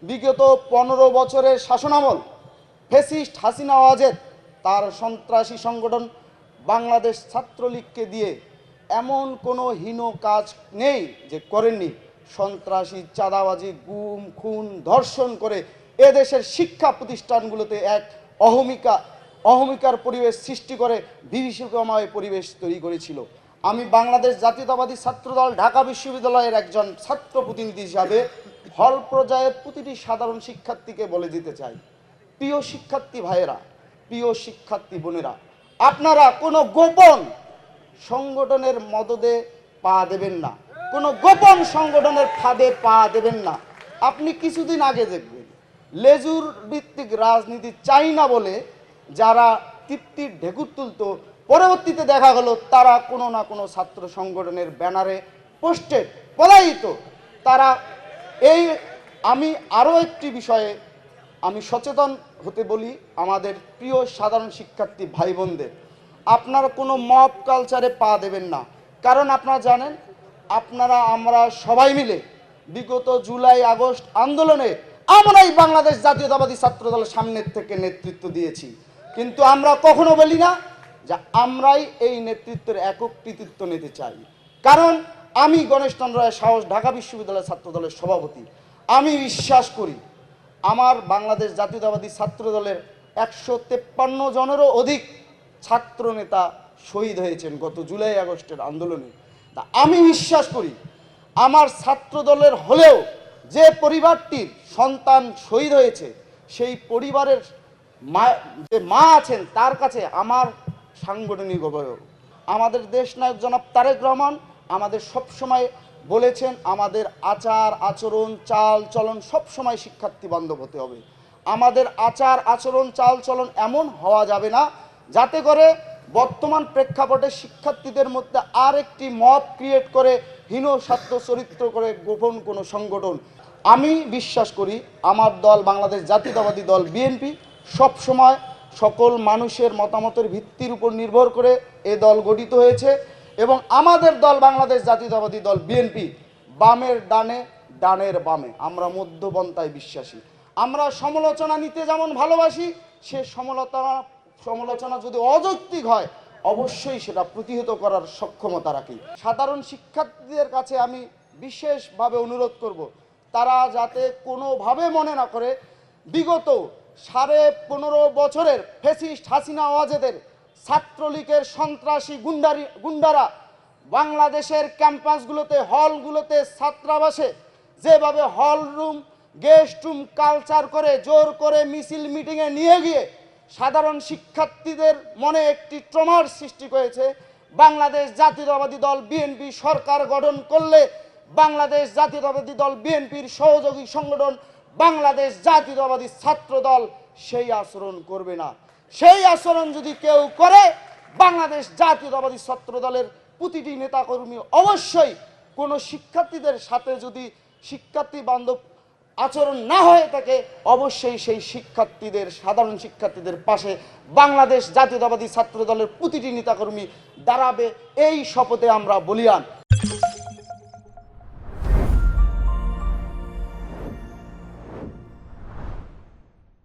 বিগত 15 বছরের শাসনামল ফ্যাসিস্ট হাসিনা ওয়াজেদ তার সন্ত্রাসী সংগঠন বাংলাদেশ ছাত্রলীগকে দিয়ে এমন কোনো হীন কাজ নেই যে করেননি। সন্ত্রাসী, চাঁদাবাজি, গুম, খুন, ধর্ষণ করে এদেশের শিক্ষা প্রতিষ্ঠানগুলোতে এক অহমিকার পরিবেশ সৃষ্টি করে বিভীষিকাময় পরিবেশ তৈরি করেছিল। আমি বাংলাদেশ জাতীয়তাবাদী ছাত্রদল ঢাকা বিশ্ববিদ্যালয়ের একজন ছাত্র প্রতিনিধি হিসাবে হল পর্যায়ের প্রতিটি সাধারণ শিক্ষার্থীকে বলে দিতে চাই, প্রিয় শিক্ষার্থী ভাইয়েরা, প্রিয় শিক্ষার্থী বোনেরা, আপনারা কোনো গোপন সংগঠনের মদদে পা দেবেন না, কোনো গোপন সংগঠনের ফাঁদে পা দেবেন না। আপনি কিছুদিন আগে দেখবেন লেজুর ভিত্তিক রাজনীতি চাই না বলে যারা তৃপ্তির ঢেকুর তুলত, পরবর্তীতে দেখা গেল তারা কোনো না কোনো ছাত্র সংগঠনের ব্যানারে পোস্টেড পলায়িত। তারা আমি আরও একটি বিষয়ে আমি সচেতন হতে বলি আমাদের প্রিয় সাধারণ শিক্ষার্থী ভাই বোনদের, আপনারা কোনো মব কালচারে পা দেবেন না। কারণ আপনারা জানেন, আমরা সবাই মিলে বিগত জুলাই আগস্ট আন্দোলনে আমরাই বাংলাদেশ জাতীয়তাবাদী ছাত্রদলের সামনের থেকে নেতৃত্ব দিয়েছি, কিন্তু আমরা কখনো বলি না যে আমরাই এই নেতৃত্বের একক কৃতিত্ব নিতে চাই। কারণ আমি গণেশ চন্দ্র রায় সাহস, ঢাকা বিশ্ববিদ্যালয় ছাত্রদলের সভাপতি, আমি বিশ্বাস করি আমার বাংলাদেশ জাতীয়তাবাদী ছাত্রদলের 153 জনেরও অধিক ছাত্র নেতা শহীদ হয়েছেন গত জুলাই আগস্টের আন্দোলনে। তা আমি বিশ্বাস করি আমার ছাত্রদলের হলেও যে পরিবারটির সন্তান শহীদ হয়েছে সেই পরিবারের যে মা আছেন তার কাছে আমার সাংগঠনিক অবয়ব। আমাদের দেশনায়ক জনাব তারেক রহমান আমাদের সবসময় বলেছেন আমাদের আচার আচরণ চাল চলন সবসময় শিক্ষার্থী বান্ধব হতে হবে। আমাদের আচার আচরণ চাল চলন এমন হওয়া যাবে না যাতে করে বর্তমান প্রেক্ষাপটে শিক্ষার্থীদের মধ্যে আর একটি মব ক্রিয়েট করে হীন স্বার্থ চরিত্র করে গোপন কোনো সংগঠন। আমি বিশ্বাস করি আমার দল বাংলাদেশ জাতীয়তাবাদী দল বিএনপি সবসময় সকল মানুষের মতামতের ভিত্তির উপর নির্ভর করে এ দল গঠিত হয়েছে এবং আমাদের দল বাংলাদেশ জাতীয়তাবাদী দল বিএনপি বামের ডানে, ডানের বামে, আমরা মধ্যপন্থায় বিশ্বাসী। আমরা সমালোচনা নিতে যেমন ভালোবাসি, সে সমালোচনা যদি অযৌক্তিক হয় অবশ্যই সেটা প্রতিহত করার সক্ষমতা রাখি। সাধারণ শিক্ষার্থীদের কাছে আমি বিশেষভাবে অনুরোধ করব তারা যাতে কোনোভাবে মনে না করে বিগত 15.5 বছরের ফ্যাসিস্ট হাসিনা ওয়াজেদের ছাত্রলীগের সন্ত্রাসী গুন্ডারা বাংলাদেশের ক্যাম্পাসগুলোতে, হলগুলোতে, ছাত্রাবাসে যেভাবে hall room, guest room culture করে জোর করে মিছিল মিটিংয়ে নিয়ে গিয়ে সাধারণ শিক্ষার্থীদের মনে একটি ট্রমার সৃষ্টি করেছে। বাংলাদেশ জাতীয়তাবাদী দল বিএনপি সরকার গঠন করলে বাংলাদেশ জাতীয়তাবাদী দল বিএনপির সহযোগী সংগঠন বাংলাদেশ জাতীয়তাবাদী ছাত্র দল সেই আচরণ করবে না। সেই আচরণ যদি কেউ করে বাংলাদেশ জাতীয়তাবাদী ছাত্র দলের প্রতিটি নেতাকর্মী অবশ্যই কোনো শিক্ষার্থীদের সাথে যদি শিক্ষার্থী বান্ধব আচরণ না হয়ে থাকে অবশ্যই সেই শিক্ষার্থীদের, সাধারণ শিক্ষার্থীদের পাশে বাংলাদেশ জাতীয়তাবাদী ছাত্র দলের প্রতিটি নেতাকর্মী দাঁড়াবে, এই শপথে আমরা বলিয়ান।